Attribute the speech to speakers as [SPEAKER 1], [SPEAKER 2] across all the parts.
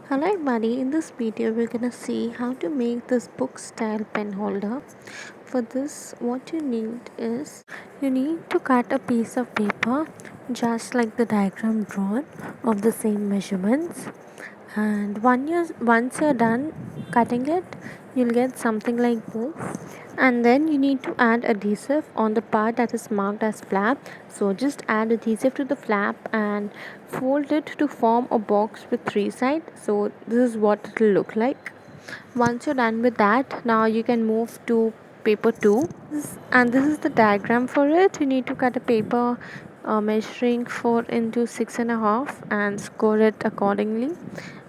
[SPEAKER 1] Hello everybody, in this video we're gonna see how to make this book style pen holder. For this what you need is you need to cut a piece of paper just like the diagram drawn of the same measurements, and once you're done cutting it you'll get something like this, and then you need to add adhesive on the part that is marked as flap. So just add adhesive to the flap and fold it to form a box with three sides. So this is what it will look like. Once you're done with that, now you can move to paper 2, and this is the diagram for it. You need to cut a paper measuring 4 into 6.5 and score it accordingly.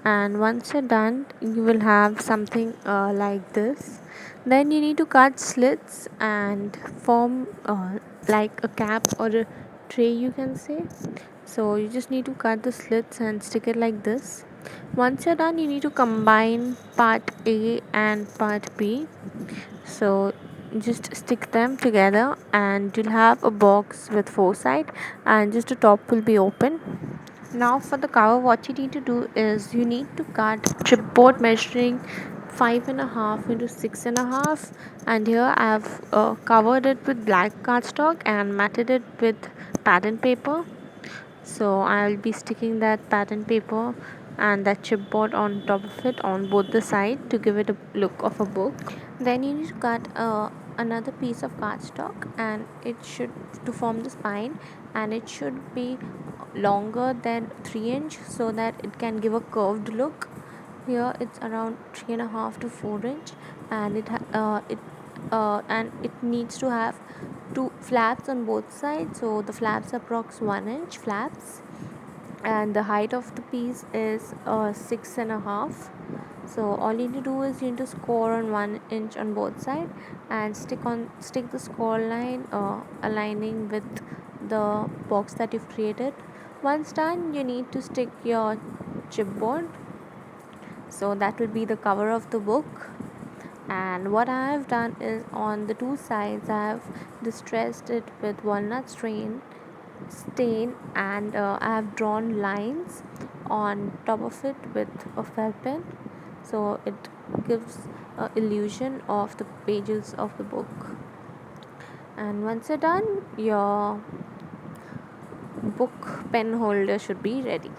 [SPEAKER 1] And once you're done you will have something like this. Then you need to cut slits and form like a cap or a tray, you can say. So you just need to cut the slits and stick it like this. Once you're done you need to combine part A and part B. So just stick them together and you'll have a box with four sides, and just the top will be open. Now for the cover what you need to do is you need to cut chipboard measuring 5.5 into 6.5, and here I have covered it with black cardstock and matted it with pattern paper. So I'll be sticking that pattern paper and that chipboard on top of it on both the side to give it a look of a book. Then you need to cut another piece of cardstock, and it should to form the spine, and it should be longer than 3 inch so that it can give a curved look. Here it's around 3.5 to 4 inch, and it needs to have two flaps on both sides. So the flaps are approx 1 inch flaps, and the height of the piece is 6.5. So all you need to do is you need to score on 1 inch on both sides and stick the score line aligning with the box that you've created. Once done you need to stick your chipboard, so that will be the cover of the book. And what I have done is on the two sides I have distressed it with walnut stain, and I have drawn lines on top of it with a felt pen, so it gives a illusion of the pages of the book. And once you're done, your book pen holder should be ready.